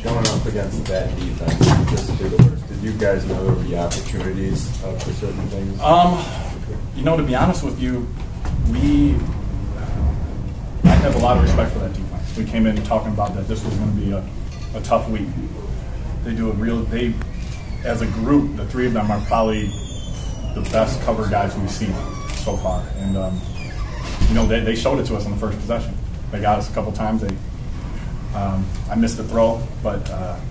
Going up against that defense, just to the worst, did you guys know there would be opportunities for certain things? You know, to be honest with you, I have a lot of respect for that defense. We came in talking about that this was going to be a tough week. They as a group, the three of them are probably the best cover guys we've seen so far. And, you know, they showed it to us in the first possession. They got us a couple times. I missed the throw, but,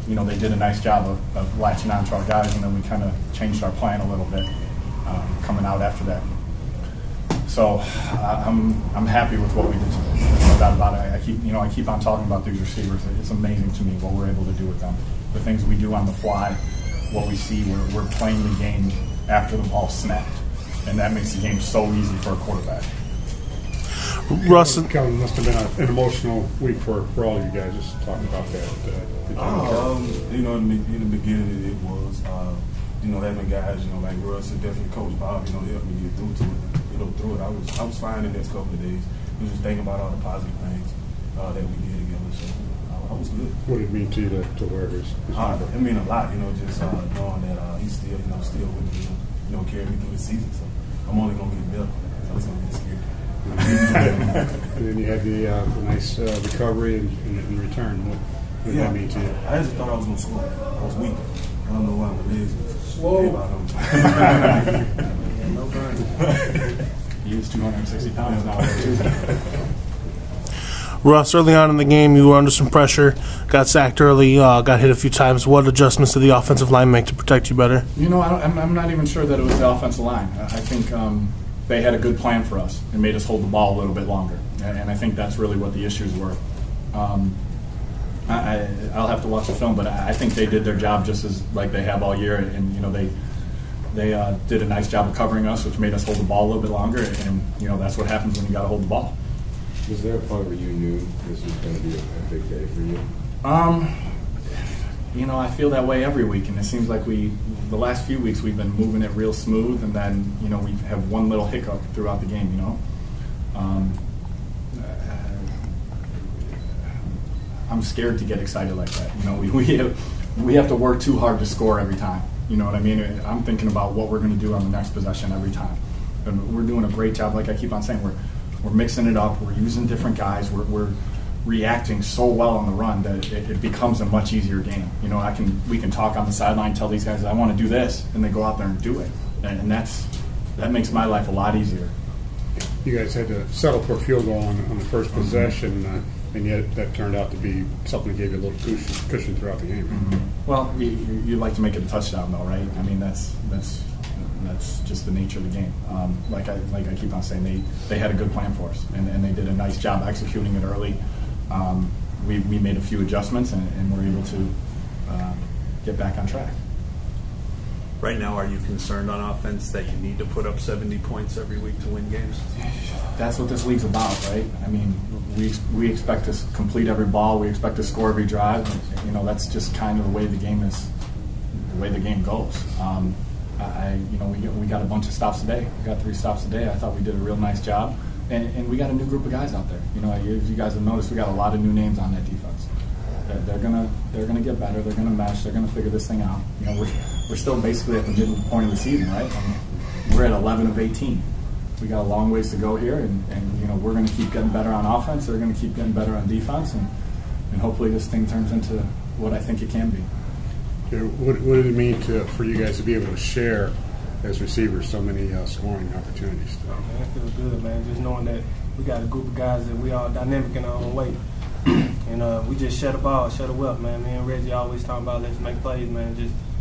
you know, they did a nice job of latching on to our guys, and then we kind of changed our plan a little bit coming out after that. So I'm happy with what we did today. There's no doubt about it. I keep on talking about these receivers. It's amazing to me what we're able to do with them. The things we do on the fly, what we see, we're playing the game after the ball snapped, and that makes the game so easy for a quarterback. Russ, Kevin, must have been an emotional week for all you guys. Just talking about that. You know, in the beginning it was, you know, having guys, you know, like Russ and definitely Coach Bob, you know, helped me get through to it. You know, through it, I was fine the next couple of days. I was just thinking about all the positive things that we did together. So I was good. What did it mean to you to wear his number? It mean a lot, you know, just knowing that he's still, you know, still with me, you know, carrying me through the season. So I'm only gonna get better. I was gonna get scared. And then you had the nice recovery and return. What did that mean to you? I just thought I was gonna score. I was weak. I don't know why my legs was slow. No burn. He was 260 pounds now. Russ, early on in the game, you were under some pressure, got sacked early, got hit a few times. What adjustments did the offensive line make to protect you better? You know, I'm not even sure that it was the offensive line. I think they had a good plan for us and made us hold the ball a little bit longer. And I think that's really what the issues were. I'll have to watch the film, but I think they did their job just as like they have all year. And you know, they did a nice job of covering us, which made us hold the ball a little bit longer. And you know, that's what happens when you got to hold the ball. Was there a point where you knew this was going to be a big day for you? You know, I feel that way every week, and it seems like the last few weeks we've been moving it real smooth, and then, you know, we have one little hiccup throughout the game, you know. I'm scared to get excited like that. You know, we have to work too hard to score every time. You know what I mean? I'm thinking about what we're going to do on the next possession every time. And we're doing a great job, like I keep on saying. We're mixing it up. We're using different guys. We're reacting so well on the run that it becomes a much easier game. You know, we can talk on the sideline, tell these guys I want to do this, and they go out there and do it. And that makes my life a lot easier. You guys had to settle for a field goal on the first possession, and yet that turned out to be something that gave you a little cushion throughout the game. Mm-hmm. Well, you like to make it a touchdown, though, right? I mean, that's just the nature of the game. Like I keep on saying, they had a good plan for us, and they did a nice job executing it early. We made a few adjustments, and we're able to get back on track. Right now, are you concerned on offense that you need to put up 70 points every week to win games? That's what this league's about, right? I mean, we expect to complete every ball. We expect to score every drive. You know, that's just kind of the way the game is, the way the game goes. You know, we got a bunch of stops today. We got 3 stops today. I thought we did a real nice job, and we got a new group of guys out there. You know, as you guys have noticed, we got a lot of new names on that defense. They're gonna get better. They're gonna mesh. They're gonna figure this thing out. You know, we're still basically at the midpoint of the season, right? I mean, we're at 11 of 18. We got a long ways to go here, and you know, we're gonna keep getting better on offense. They're gonna keep getting better on defense, and hopefully this thing turns into what I think it can be. What did it mean for you guys to be able to share as receivers so many scoring opportunities? Man, it feels good, man. Just knowing that we got a group of guys that we all dynamic in our own way. And we just shut the ball, shut it up, man. Me and Reggie always talking about let's make plays, man.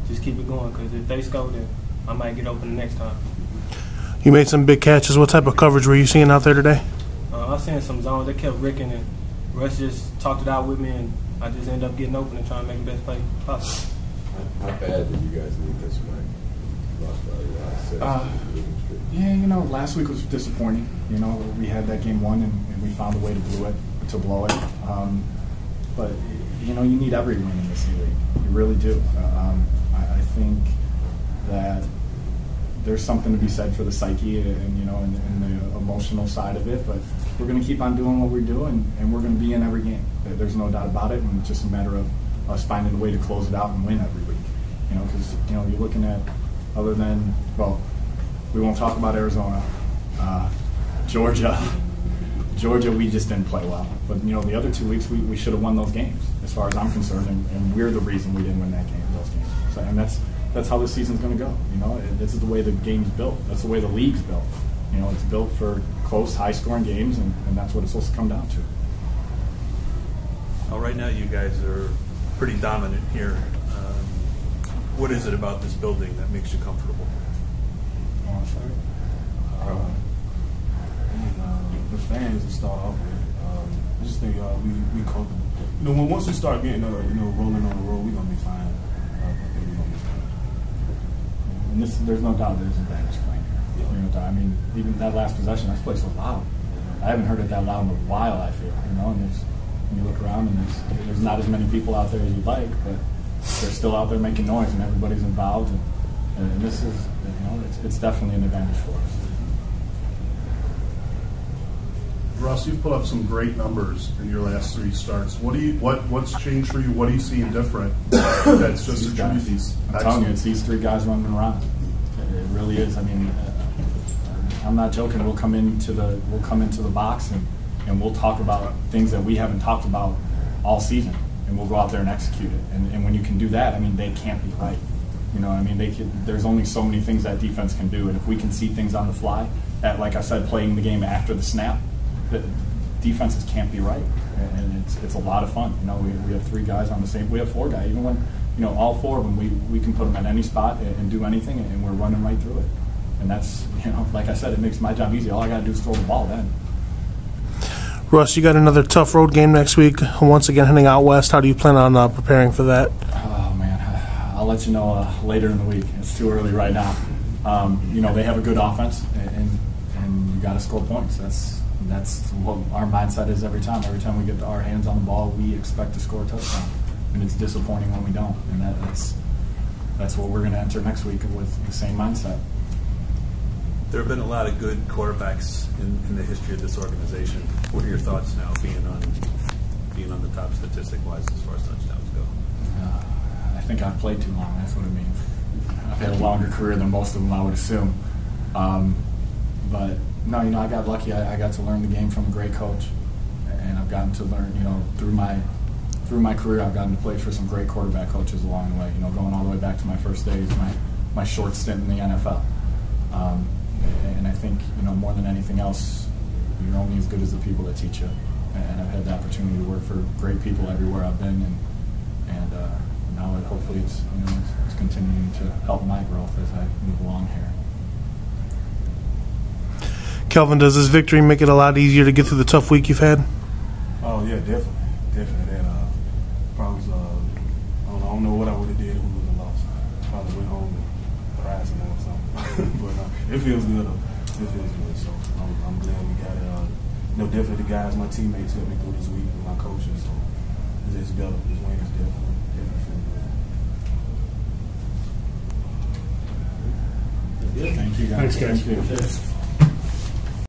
Just keep it going, because if they score, then I might get open the next time. You made some big catches. What type of coverage were you seeing out there today? I was seeing some zones. They kept ricking, and Russ just talked it out with me, and I just ended up getting open and trying to make the best play possible. How bad did you guys need this week? Yeah, you know, last week was disappointing. You know, we had that game won, and we found a way to blow it. But you know, you need every win in this league. You really do. I think that there's something to be said for the psyche and you know, and the emotional side of it. But we're going to keep on doing what we're doing, and we're going to be in every game. There's no doubt about it. And it's just a matter of us finding a way to close it out and win every week. You know, because you're looking at, other than, well, we won't talk about Arizona, Georgia, we just didn't play well. But the other 2 weeks we should have won those games, as far as I'm concerned, and we're the reason we didn't win those games. So, and that's how this season's going to go. This is the way the game's built. That's the way the league's built. It's built for close, high-scoring games, and that's what it's supposed to come down to. Well, right now you guys are pretty dominant here. What is it about this building that makes you comfortable? The fans to start off with. I just think we comfortable. Once we start getting rolling on the road, we're gonna be fine. I think we're gonna be fine. And there's no doubt there's advantage playing here. I mean, even that last possession, that place was loud. I haven't heard it that loud in a while, I feel. And when you look around, and there's not as many people out there as you'd like, but they're still out there making noise, and everybody's involved. And this is, it's definitely an advantage for us. Russ, you've put up some great numbers in your last 3 starts. What's changed for you? What are you seeing different? That's just a tribute these. I'm telling you, it's these 3 guys running around. It really is. I mean, I'm not joking. We'll come into the box and we'll talk about things that we haven't talked about all season, and we'll go out there and execute it. And when you can do that, I mean, they can't be right. There's only so many things that defense can do, and if we can see things on the fly, like I said, playing the game after the snap, the defenses can't be right, and it's a lot of fun. We have 3 guys on the same. We have 4 guys. Even when all 4 of them, we can put them at any spot and do anything, and we're running right through it. And that's like I said, it makes my job easy. All I got to do is throw the ball then. Russ, you got another tough road game next week. Once again, heading out west. How do you plan on preparing for that? Oh man, I'll let you know later in the week. It's too early right now. They have a good offense, and you got to score points. That's what our mindset is every time. Every time we get our hands on the ball, we expect to score a touchdown, and it's disappointing when we don't. And that's what we're going to enter next week with the same mindset. There have been a lot of good quarterbacks in the history of this organization. What are your thoughts now, being on the top statistic-wise as far as touchdowns go? I think I've played too long. That's what it means. I've had a longer career than most of them, I would assume. But no, I got lucky. I got to learn the game from a great coach, and I've gotten to learn. Through my career, I've gotten to play for some great quarterback coaches along the way. Going all the way back to my first days, my short stint in the NFL. And I think more than anything else, you're only as good as the people that teach you. And I've had the opportunity to work for great people everywhere I've been, and now hopefully it's continuing to help my growth as I move along here. Kelvin, does this victory make it a lot easier to get through the tough week you've had? Oh yeah, definitely. That probably was, I don't know what I would have did if we would have lost. Probably went home and cried some more or something. But it feels good. It feels good. So I'm glad we got it. Definitely the guys, my teammates helped me through this week with my coaches. So it's better. This win is definitely feel good. Thank you guys. Thanks, guys. Thank you.